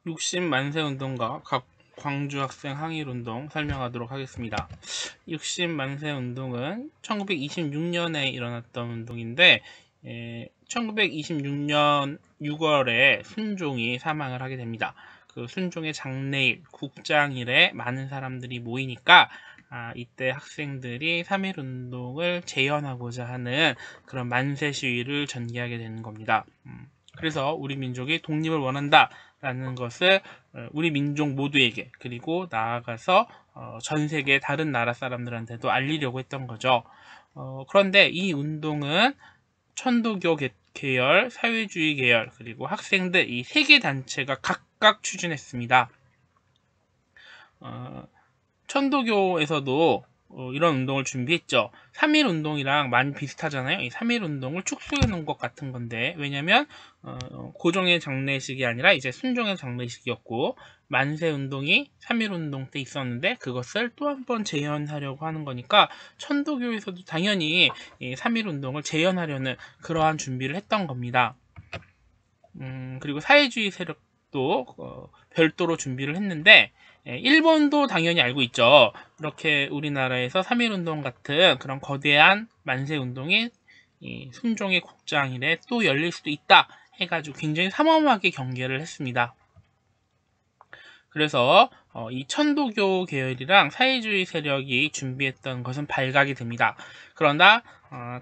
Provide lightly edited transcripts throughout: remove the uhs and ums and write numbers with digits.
60만세 운동과 각 광주 학생 항일 운동 설명하도록 하겠습니다. 60만세 운동은 1926년에 일어났던 운동인데 1926년 6월에 순종이 사망을 하게 됩니다. 그 순종의 장례일, 국장일에 많은 사람들이 모이니까 이때 학생들이 3.1 운동을 재현하고자 하는 그런 만세 시위를 전개하게 되는 겁니다. 그래서 우리 민족이 독립을 원한다 라는 것을 우리 민족 모두에게, 그리고 나아가서 전 세계 다른 나라 사람들한테도 알리려고 했던 거죠. 그런데 이 운동은 천도교 계열, 사회주의 계열, 그리고 학생들 이 세 개 단체가 각각 추진했습니다. 천도교에서도 이런 운동을 준비했죠. 3.1 운동이랑 많이 비슷하잖아요. 이 3.1 운동을 축소해 놓은 것 같은 건데, 왜냐면 고종의 장례식이 아니라 이제 순종의 장례식이었고, 만세 운동이 3.1 운동 때 있었는데 그것을 또 한 번 재현하려고 하는 거니까 천도교에서도 당연히 이 3.1 운동을 재현하려는 그러한 준비를 했던 겁니다. 그리고 사회주의 세력도 별도로 준비를 했는데, 일본도 당연히 알고 있죠. 이렇게 우리나라에서 3.1 운동 같은 그런 거대한 만세 운동이 순종의 국장일에 또 열릴 수도 있다 해가지고 굉장히 삼엄하게 경계를 했습니다. 그래서 이 천도교 계열이랑 사회주의 세력이 준비했던 것은 발각이 됩니다. 그러나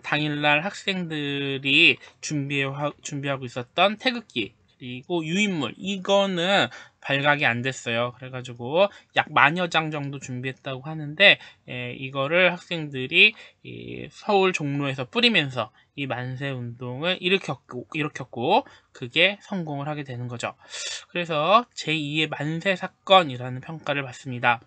당일날 학생들이 준비하고 있었던 태극기 그리고 유인물 이거는 발각이 안 됐어요. 그래가지고 약 10,000여 장 정도 준비했다고 하는데 이거를 학생들이 서울 종로에서 뿌리면서 이 만세 운동을 일으켰고 그게 성공을 하게 되는 거죠. 그래서 제2의 만세 사건이라는 평가를 받습니다.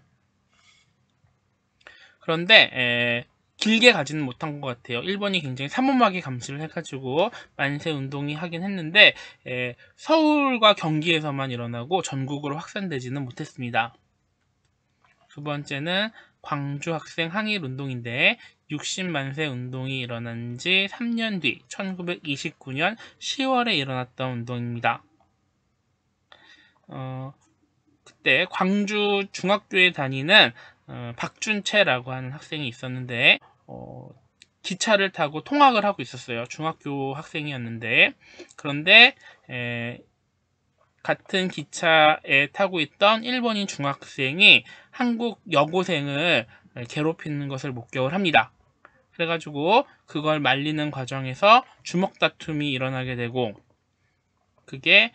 그런데 길게 가지는 못한 것 같아요. 일본이 굉장히 삼엄하게 감시를 해가지고 만세 운동이 하긴 했는데 서울과 경기에서만 일어나고 전국으로 확산되지는 못했습니다. 두 번째는 광주 학생 항일 운동인데 60만세 운동이 일어난 지 3년 뒤 1929년 10월에 일어났던 운동입니다. 그때 광주 중학교에 다니는 박준채라고 하는 학생이 있었는데 기차를 타고 통학을 하고 있었어요. 중학교 학생이었는데 그런데 같은 기차에 타고 있던 일본인 중학생이 한국 여고생을 괴롭히는 것을 목격을 합니다. 그래가지고 그걸 말리는 과정에서 주먹 다툼이 일어나게 되고 그게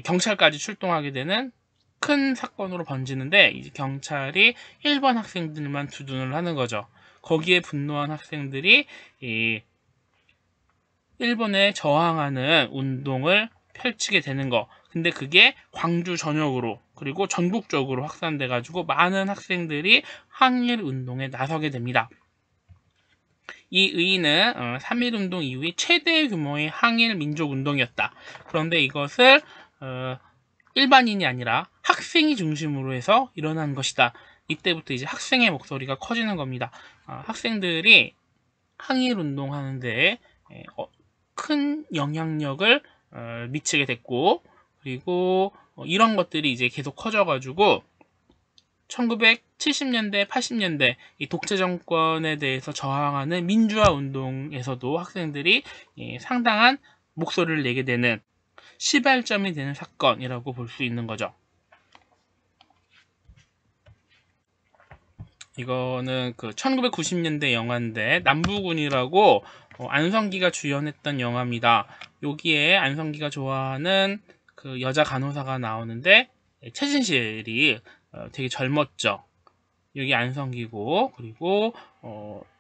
경찰까지 출동하게 되는 큰 사건으로 번지는데 이제 경찰이 일본 학생들만 두둔을 하는 거죠. 거기에 분노한 학생들이 일본에 저항하는 운동을 펼치게 되는 거. 근데 그게 광주 전역으로 그리고 전국적으로 확산돼 가지고 많은 학생들이 항일 운동에 나서게 됩니다. 이 의의는 3.1 운동 이후에 최대 규모의 항일 민족 운동이었다. 그런데 이것을 일반인이 아니라 학생이 중심으로 해서 일어난 것이다. 이때부터 이제 학생의 목소리가 커지는 겁니다. 학생들이 항일 운동하는데 큰 영향력을 미치게 됐고 그리고 이런 것들이 이제 계속 커져가지고 1970년대, 80년대 이 독재 정권에 대해서 저항하는 민주화 운동에서도 학생들이 상당한 목소리를 내게 되는 시발점이 되는 사건이라고 볼 수 있는 거죠. 이거는 그 1990년대 영화인데 남부군이라고 안성기가 주연했던 영화입니다. 여기에 안성기가 좋아하는 그 여자 간호사가 나오는데 최진실이 되게 젊었죠. 여기 안성기고 그리고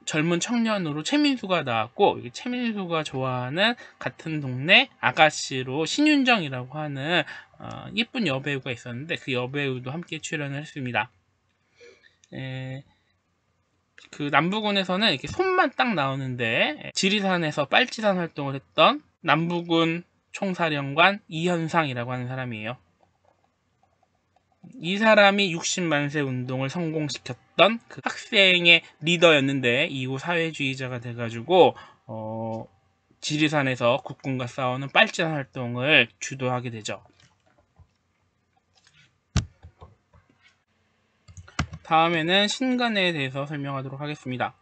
젊은 청년으로 최민수가 나왔고 최민수가 좋아하는 같은 동네 아가씨로 신윤정이라고 하는 예쁜 여배우가 있었는데 그 여배우도 함께 출연을 했습니다. 그 남부군에서는 이렇게 손만 딱 나오는데 지리산에서 빨치산 활동을 했던 남부군 총사령관 이현상이라고 하는 사람이에요. 이 사람이 60만세 운동을 성공시켰던 그 학생의 리더였는데 이후 사회주의자가 돼가지고 지리산에서 국군과 싸우는 빨치산 활동을 주도하게 되죠. 다음에는 신간에 대해서 설명하도록 하겠습니다.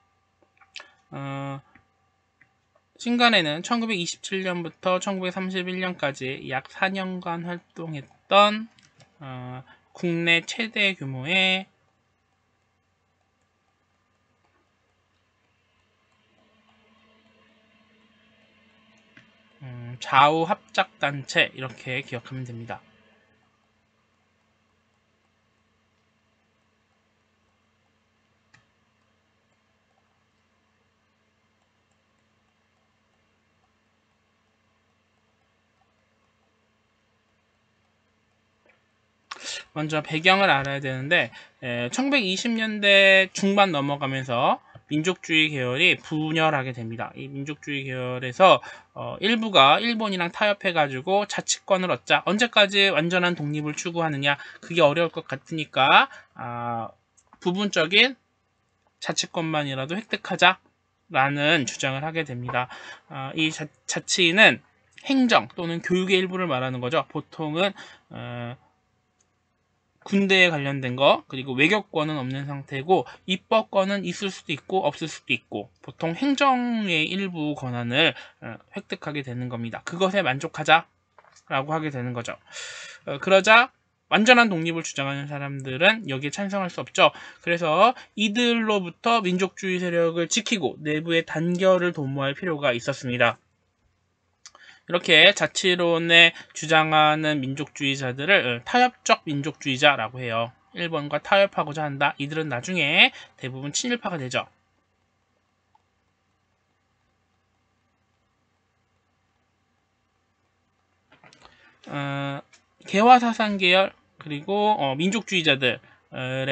신간에는 1927년부터 1931년까지 약 4년간 활동했던 국내 최대 규모의 좌우 합작단체, 이렇게 기억하면 됩니다. 먼저 배경을 알아야 되는데 1920년대 중반 넘어가면서 민족주의 계열이 분열하게 됩니다. 이 민족주의 계열에서 일부가 일본이랑 타협해가지고 자치권을 얻자, 언제까지 완전한 독립을 추구하느냐, 그게 어려울 것 같으니까 부분적인 자치권만이라도 획득하자라는 주장을 하게 됩니다. 이 자치는 행정 또는 교육의 일부를 말하는 거죠. 보통은 군대에 관련된 거, 그리고 외교권은 없는 상태고 입법권은 있을 수도 있고 없을 수도 있고, 보통 행정의 일부 권한을 획득하게 되는 겁니다. 그것에 만족하자라고 하게 되는 거죠. 그러자 완전한 독립을 주장하는 사람들은 여기에 찬성할 수 없죠. 그래서 이들로부터 민족주의 세력을 지키고 내부의 단결을 도모할 필요가 있었습니다. 이렇게 자치론에 주장하는 민족주의자들을 타협적 민족주의자라고 해요. 일본과 타협하고자 한다. 이들은 나중에 대부분 친일파가 되죠. 개화사상 계열 그리고 민족주의자들의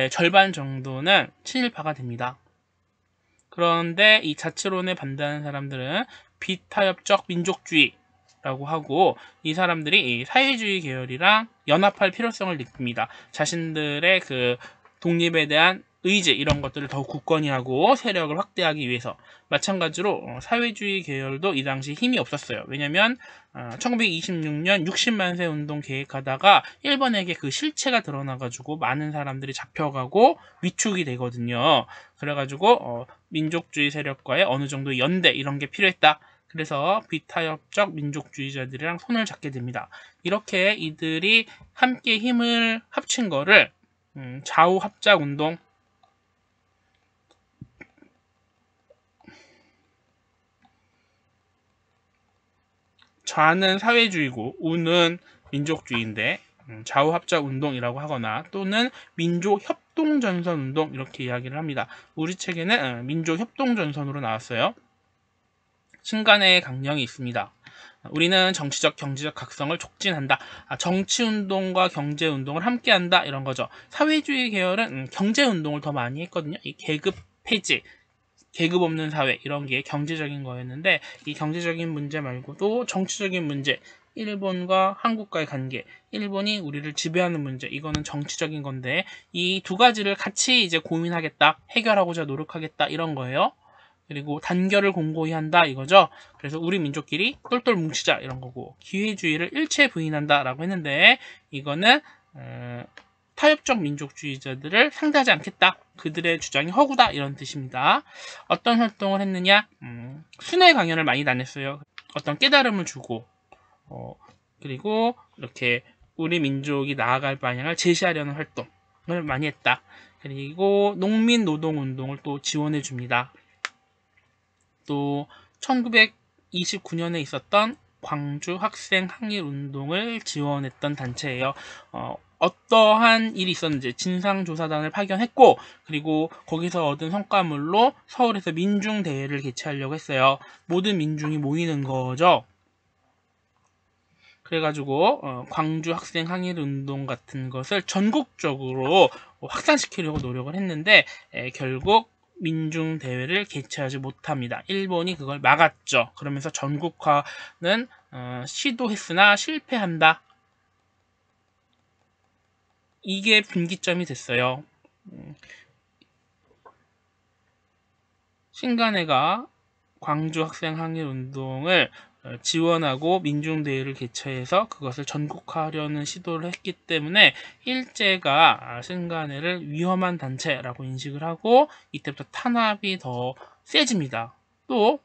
절반 정도는 친일파가 됩니다. 그런데 이 자치론에 반대하는 사람들은 비타협적 민족주의라고 하고, 이 사람들이 사회주의 계열이랑 연합할 필요성을 느낍니다. 자신들의 그 독립에 대한 의지, 이런 것들을 더 굳건히 하고 세력을 확대하기 위해서. 마찬가지로 사회주의 계열도 이 당시 힘이 없었어요. 왜냐면 1926년 60만세 운동 계획하다가 일본에게 그 실체가 드러나가지고 많은 사람들이 잡혀가고 위축이 되거든요. 그래가지고 민족주의 세력과의 어느 정도 연대, 이런 게 필요했다. 그래서 비타협적 민족주의자들이랑 손을 잡게 됩니다. 이렇게 이들이 함께 힘을 합친 거를 좌우 합작 운동, 좌는 사회주의고 우는 민족주의인데 좌우 합작 운동이라고 하거나 또는 민족 협동 전선 운동, 이렇게 이야기를 합니다. 우리 책에는 민족 협동 전선으로 나왔어요. 신간의 강령이 있습니다. 우리는 정치적, 경제적 각성을 촉진한다. 정치운동과 경제운동을 함께한다, 이런 거죠. 사회주의 계열은 경제운동을 더 많이 했거든요. 이 계급 폐지, 계급 없는 사회, 이런 게 경제적인 거였는데, 이 경제적인 문제 말고도 정치적인 문제, 일본과 한국과의 관계, 일본이 우리를 지배하는 문제, 이거는 정치적인 건데, 이 두 가지를 같이 이제 고민하겠다, 해결하고자 노력하겠다, 이런 거예요. 그리고 단결을 공고히 한다, 이거죠. 그래서 우리 민족끼리 똘똘 뭉치자, 이런 거고, 기회주의를 일체 부인한다 라고 했는데, 이거는 타협적 민족주의자들을 상대하지 않겠다, 그들의 주장이 허구다, 이런 뜻입니다. 어떤 활동을 했느냐, 순회 강연을 많이 다녔어요. 어떤 깨달음을 주고 그리고 이렇게 우리 민족이 나아갈 방향을 제시하려는 활동을 많이 했다. 그리고 농민 노동운동을 또 지원해 줍니다. 또 1929년에 있었던 광주 학생 항일운동을 지원했던 단체예요. 어떠한 일이 있었는지 진상조사단을 파견했고, 그리고 거기서 얻은 성과물로 서울에서 민중대회를 개최하려고 했어요. 모든 민중이 모이는 거죠. 그래가지고 광주 학생 항일운동 같은 것을 전국적으로 확산시키려고 노력을 했는데 결국 민중대회를 개최하지 못합니다. 일본이 그걸 막았죠. 그러면서 전국화는 시도했으나 실패한다. 이게 분기점이 됐어요. 신간회가 광주 학생 항일운동을 지원하고 민중대회를 개최해서 그것을 전국화하려는 시도를 했기 때문에 일제가 신간회를 위험한 단체라고 인식을 하고 이때부터 탄압이 더 세집니다. 또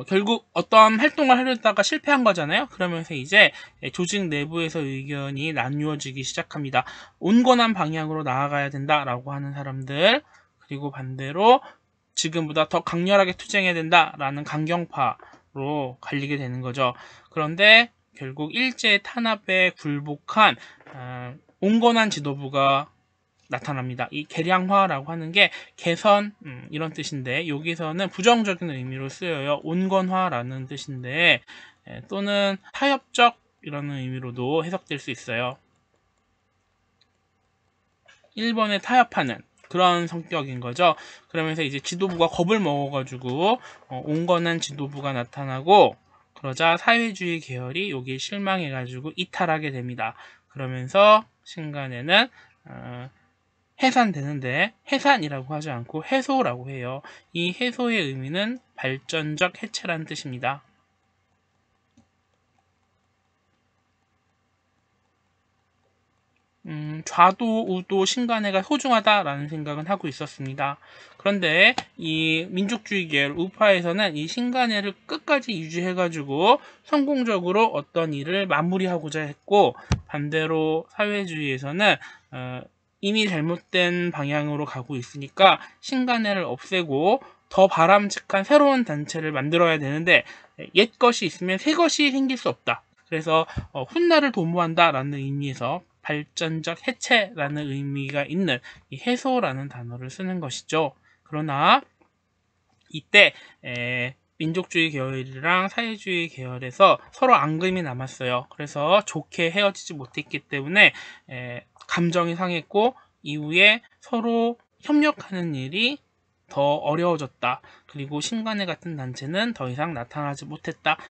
결국 어떤 활동을 하려다가 실패한 거잖아요. 그러면서 이제 조직 내부에서 의견이 나뉘어지기 시작합니다. 온건한 방향으로 나아가야 된다라고 하는 사람들, 그리고 반대로 지금보다 더 강렬하게 투쟁해야 된다라는 강경파로 갈리게 되는 거죠. 그런데 결국 일제의 탄압에 굴복한 온건한 지도부가 나타납니다. 이 개량화라고 하는 게 개선 이런 뜻인데 여기서는 부정적인 의미로 쓰여요. 온건화라는 뜻인데 또는 타협적 이라는 의미로도 해석될 수 있어요. 1번에 타협하는 그런 성격인 거죠. 그러면서 이제 지도부가 겁을 먹어가지고 온건한 지도부가 나타나고 그러자 사회주의 계열이 여기에 실망해가지고 이탈하게 됩니다. 그러면서 신간에는 해산되는데 해산이라고 하지 않고 해소라고 해요. 이 해소의 의미는 발전적 해체라는 뜻입니다. 좌도 우도 신간회가 소중하다라는 생각은 하고 있었습니다. 그런데 이 민족주의 계열 우파에서는 이 신간회를 끝까지 유지해가지고 성공적으로 어떤 일을 마무리하고자 했고 반대로 사회주의에서는 이미 잘못된 방향으로 가고 있으니까 신간회를 없애고 더 바람직한 새로운 단체를 만들어야 되는데 옛 것이 있으면 새 것이 생길 수 없다. 그래서 훗날을 도모한다라는 의미에서 발전적 해체라는 의미가 있는 이 해소라는 단어를 쓰는 것이죠. 그러나 이때 민족주의 계열이랑 사회주의 계열에서 서로 앙금이 남았어요. 그래서 좋게 헤어지지 못했기 때문에 감정이 상했고 이후에 서로 협력하는 일이 더 어려워졌다. 그리고 신간회 같은 단체는 더 이상 나타나지 못했다.